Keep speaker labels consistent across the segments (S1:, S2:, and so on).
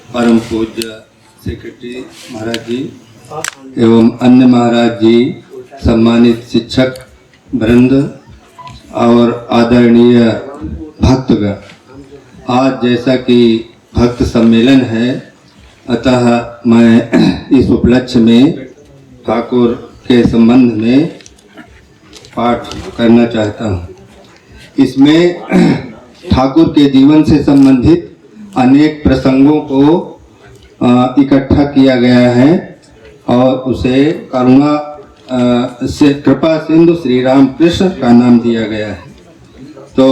S1: परम पूज्य सेक्रेटरी महाराज जी एवं अन्य महाराज जी, सम्मानित शिक्षक वृंद और आदरणीय भक्तगण, आज जैसा कि भक्त सम्मेलन है, अतः मैं इस उपलक्ष्य में ठाकुर के संबंध में पाठ करना चाहता हूँ। इसमें ठाकुर के जीवन से संबंधित अनेक प्रसंगों को इकट्ठा किया गया है और उसे करुणा से कृपा सिंधु श्री राम कृष्ण का नाम दिया गया है। तो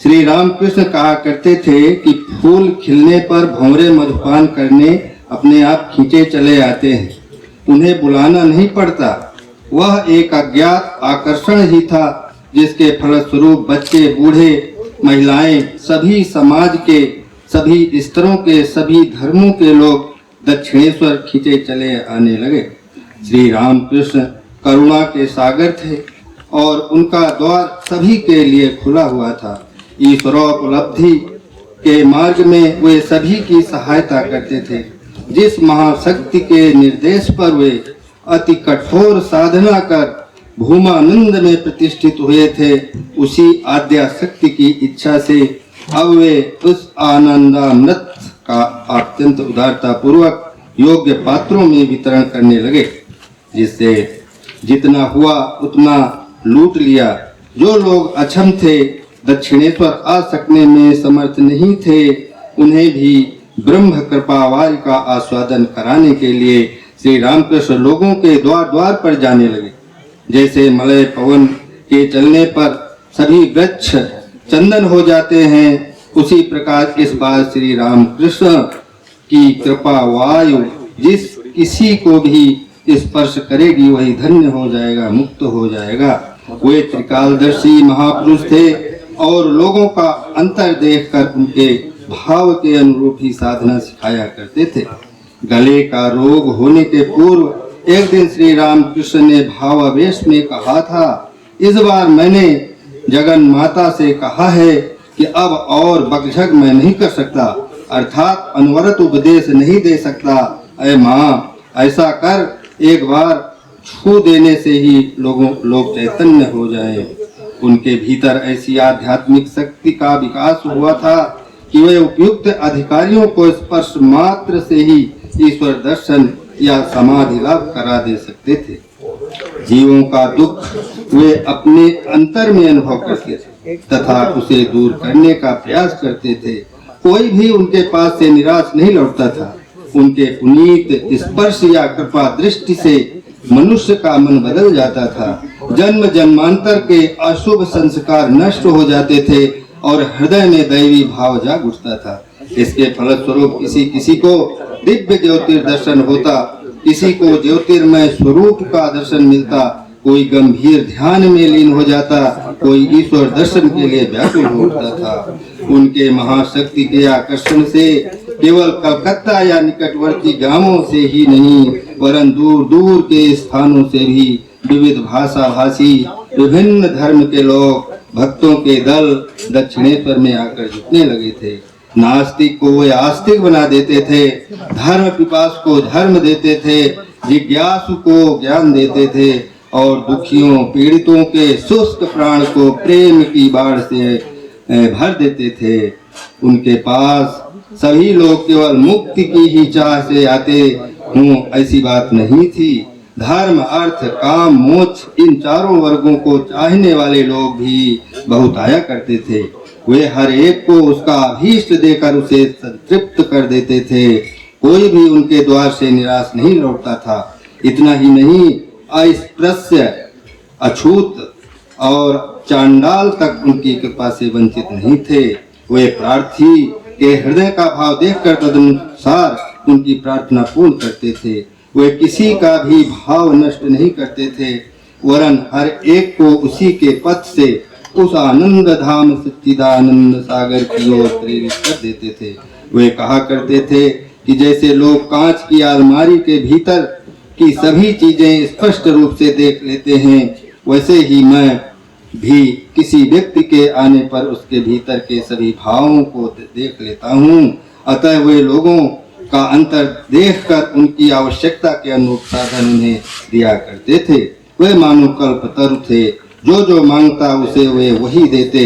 S1: श्री राम कृष्ण कहा करते थे कि फूल खिलने पर भंवरे मधुपान करने अपने आप खींचे चले आते हैं, उन्हें बुलाना नहीं पड़ता। वह एक अज्ञात आकर्षण ही था जिसके फलस्वरूप बच्चे, बूढ़े, महिलाएं, सभी समाज के सभी स्तरों के सभी धर्मों के लोग दक्षिणेश्वर खींचे चले आने लगे। श्री राम कृष्ण करुणा के सागर थे और उनका द्वार सभी के लिए खुला हुआ था। ईश्वरोपलब्धि के मार्ग में वे सभी की सहायता करते थे। जिस महाशक्ति के निर्देश पर वे अति कठोर साधना कर भूमानंद में प्रतिष्ठित हुए थे, उसी आद्या शक्ति की इच्छा से अब वे उस आनंदामृत का अत्यंत उदारता पूर्वक योग्य पात्रों में वितरण करने लगे, जिससे जितना हुआ उतना लूट लिया। जो लोग अक्षम थे, दक्षिणेश्वर आ सकने में समर्थ नहीं थे, उन्हें भी ब्रह्म कृपावारी का आस्वादन कराने के लिए श्री रामकृष्ण लोगों के द्वार द्वार पर जाने लगे। जैसे मलय पवन के चलने पर सभी वृक्ष चंदन हो जाते हैं, उसी प्रकार इस बार श्री रामकृष्ण की कृपा वायु जिस किसी को भी स्पर्श करेगी वही धन्य हो जाएगा, मुक्त हो जाएगा। वे त्रिकालदर्शी महापुरुष थे और लोगों का अंतर देखकर उनके भाव के अनुरूप ही साधना सिखाया करते थे। गले का रोग होने के पूर्व एक दिन श्री रामकृष्ण ने भावावेश में कहा था, इस बार मैंने जगन माता से कहा है कि अब और बकझक मैं नहीं कर सकता, अर्थात अनवरत उपदेश नहीं दे सकता। अरे माँ, ऐसा कर, एक बार छू देने से ही लोग चैतन्य हो जाए। उनके भीतर ऐसी आध्यात्मिक शक्ति का विकास हुआ था कि वे उपयुक्त अधिकारियों को स्पर्श मात्र से ही ईश्वर दर्शन या समाधि लाभ करा दे सकते थे। जीवों का दुख वे अपने अंतर में अनुभव करते थे तथा उसे दूर करने का प्रयास करते थे। कोई भी उनके पास से निराश नहीं लौटता था। उनके पुनीत स्पर्श या कृपा दृष्टि से मनुष्य का मन बदल जाता था। जन्म जन्मांतर के अशुभ संस्कार नष्ट हो जाते थे और हृदय में दैवी भाव जाग उठता था। इसके फलस्वरूप किसी किसी को दिव्य ज्योतिर्दर्शन होता, किसी को ज्योतिर्मय स्वरूप का दर्शन मिलता, कोई गंभीर ध्यान में लीन हो जाता, कोई ईश्वर दर्शन के लिए व्याकुल हो उठता था। उनके महाशक्ति के आकर्षण से केवल कलकत्ता या निकटवर्ती गांवों से ही नहीं, वरन दूर दूर के स्थानों से भी विविध भाषा भाषी विभिन्न धर्म के लोग, भक्तों के दल दक्षिणेश्वर में आकर जुटने लगे थे। नास्तिक को वे आस्तिक बना देते थे, धर्म पिपासु को धर्म देते थे, जिज्ञासु को ज्ञान देते थे और दुखियों पीड़ितों के शुष्क प्राण को प्रेम की बाढ़ से भर देते थे। उनके पास सभी लोग केवल मुक्ति की ही चाह से आते हों, ऐसी बात नहीं थी। धर्म, अर्थ, काम, मोक्ष, इन चारों वर्गों को चाहने वाले लोग भी बहुत आया करते थे। वे हर एक को उसका अभीष्ट देकर उसे संतृप्त कर देते थे। कोई भी उनके द्वार से निराश नहीं लौटता था। इतना ही नहीं, अस्पृश्य, अछूत और चांडाल तक उनकी कृपा से वंचित नहीं थे। वे प्रार्थी के हृदय का भाव देखकर तदनुसार उनकी प्रार्थना पूर्ण करते थे। वे किसी का भी भाव नष्ट नहीं करते थे, वरन हर एक को उसी के पथ से उस आनंद धाम सच्चिदानंद सागर की ओर प्रेरित कर देते थे। वे कहा करते थे कि जैसे लोग कांच की अलमारी के भीतर की सभी चीजें स्पष्ट रूप से देख लेते हैं, वैसे ही मैं भी किसी व्यक्ति के आने पर उसके भीतर के सभी भावों को देख लेता हूँ। अतः वे लोगों का अंतर देखकर उनकी आवश्यकता के अनुरूप साधन उन्हें दिया करते थे। वे मानो कल्पतरु थे, जो जो मांगता उसे वे वही देते।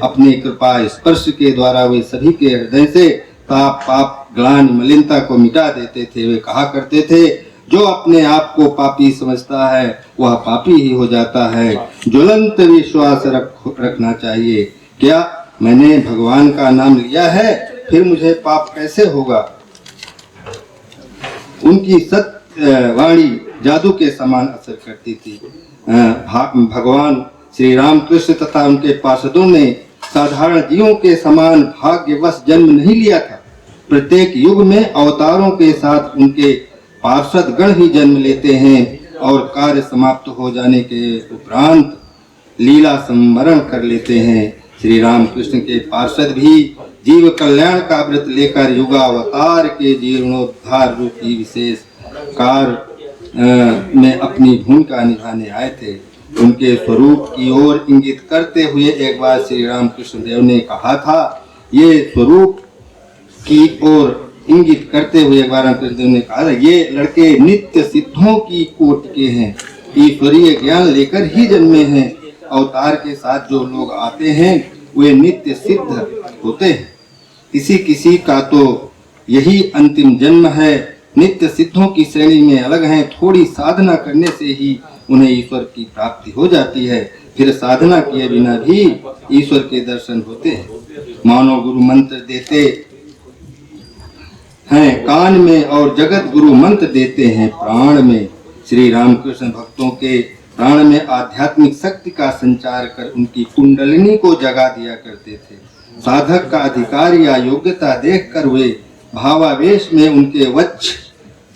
S1: अपनी कृपा स्पर्श के द्वारा वे सभी के हृदय से ताप, पाप, ग्लानि, मलिनता को मिटा देते थे। वे कहा करते थे, जो अपने आप को पापी समझता है वह पापी ही हो जाता है। ज्वलंत विश्वास रखना चाहिए। क्या मैंने भगवान का नाम लिया है, फिर मुझे पाप कैसे होगा? उनकी सत्य वाणी जादू के समान असर करती थी। भगवान श्री रामकृष्ण तथा उनके पार्षदों ने साधारण जीवों के समान भाग्यवश जन्म नहीं लिया था। प्रत्येक युग में अवतारों के साथ उनके पार्षद गण ही जन्म लेते हैं और कार्य समाप्त हो जाने के उपरांत लीला संवरण कर लेते हैं। श्री रामकृष्ण के पार्षद भी जीव कल्याण का व्रत लेकर युगावतार के जीर्णोद्धार रूपी विशेष कार्य में अपनी भूमिका निभाने आए थे। उनके स्वरूप की ओर इंगित करते हुए एक बार श्री रामकृष्ण देव ने कहा था, ये स्वरूप की ओर इंगित करते हुए एक बार रामकृष्ण देव ने कहा था, ये लड़के नित्य सिद्धों की कोटि के हैं, ईश्वरीय ज्ञान लेकर ही जन्मे हैं। अवतार के साथ जो लोग आते हैं वे नित्य सिद्ध होते हैं। किसी किसी का तो यही अंतिम जन्म है। नित्य सिद्धों की श्रेणी में अलग हैं। थोड़ी साधना करने से ही उन्हें ईश्वर की प्राप्ति हो जाती है, फिर साधना किए बिना भी ईश्वर के दर्शन होते हैं। मानो गुरु मंत्र देते हैं कान में और जगत गुरु मंत्र देते हैं प्राण में। श्री रामकृष्ण भक्तों के प्राण में आध्यात्मिक शक्ति का संचार कर उनकी कुंडलिनी को जगा दिया करते थे। साधक का अधिकार या योग्यता देखकर वे भावावेश में उनके वक्ष,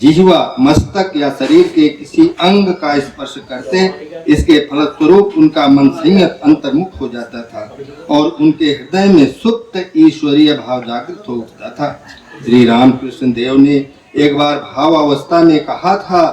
S1: जिह्वा, मस्तक या शरीर के किसी अंग का स्पर्श करते। इसके फलस्वरूप उनका मन संयत अंतर्मुख हो जाता था और उनके हृदय में सुप्त ईश्वरीय भाव जागृत हो उठता था। श्री रामकृष्ण देव ने एक बार भावावस्था में कहा था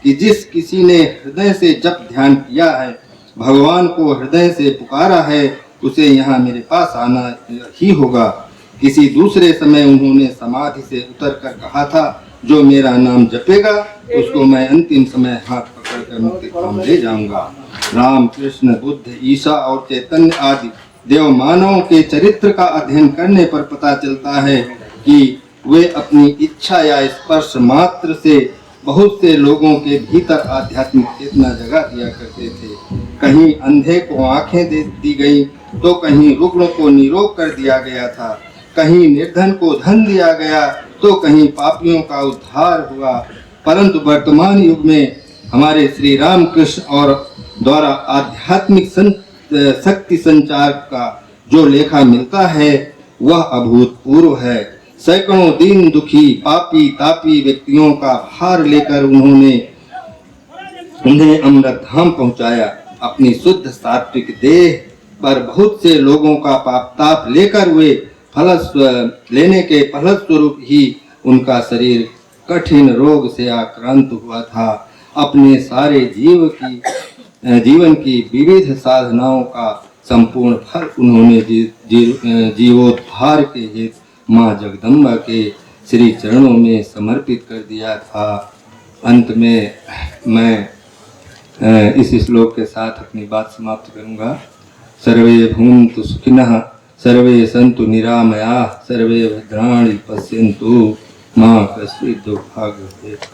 S1: कि जिस किसी ने हृदय से जप ध्यान किया है, भगवान को हृदय से पुकारा है, उसे यहाँ मेरे पास आना ही होगा। किसी दूसरे समय उन्होंने समाधि से उतरकर कहा था, जो मेरा नाम जपेगा उसको मैं अंतिम समय हाथ पकड़कर मुक्ति धाम ले जाऊंगा। राम, कृष्ण, बुद्ध, ईसा और चैतन्य आदि देव मानवों के चरित्र का अध्ययन करने पर पता चलता है कि वे अपनी इच्छा या स्पर्श मात्र से बहुत से लोगों के भीतर आध्यात्मिक चेतना जगा दिया करते थे। कहीं अंधे को आंखें दे दी गई तो कहीं रुग्ण को निरोग कर दिया गया था, कहीं निर्धन को धन दिया गया तो कहीं पापियों का उद्धार हुआ। परंतु वर्तमान युग में हमारे श्री रामकृष्ण और द्वारा आध्यात्मिक शक्ति संचार का जो लेखा मिलता है वह अभूतपूर्व है। सैकड़ों दीन दुखी पापी तापी व्यक्तियों का भार लेकर उन्हें अमृत धाम पहुंचाया। अपनी शुद्ध सात्विक देह पर बहुत से लोगों का पाप ताप लेकर वे लेने के फलस्वरूप ही उनका शरीर कठिन रोग से आक्रांत हुआ था। अपने सारे जीवन की विविध साधनाओं का संपूर्ण फल उन्होंने जीवोद्धार के हेतु माँ जगदम्बा के श्री चरणों में समर्पित कर दिया था। अंत में मैं इस श्लोक के साथ अपनी बात समाप्त करूंगा। सर्वे भून्तु सुखिनः, सर्वे सन्तु निरामयाः, सर्वे भद्राणि पश्यन्तु, माँ कश्चित् दुर्भाग्यः भवेत्।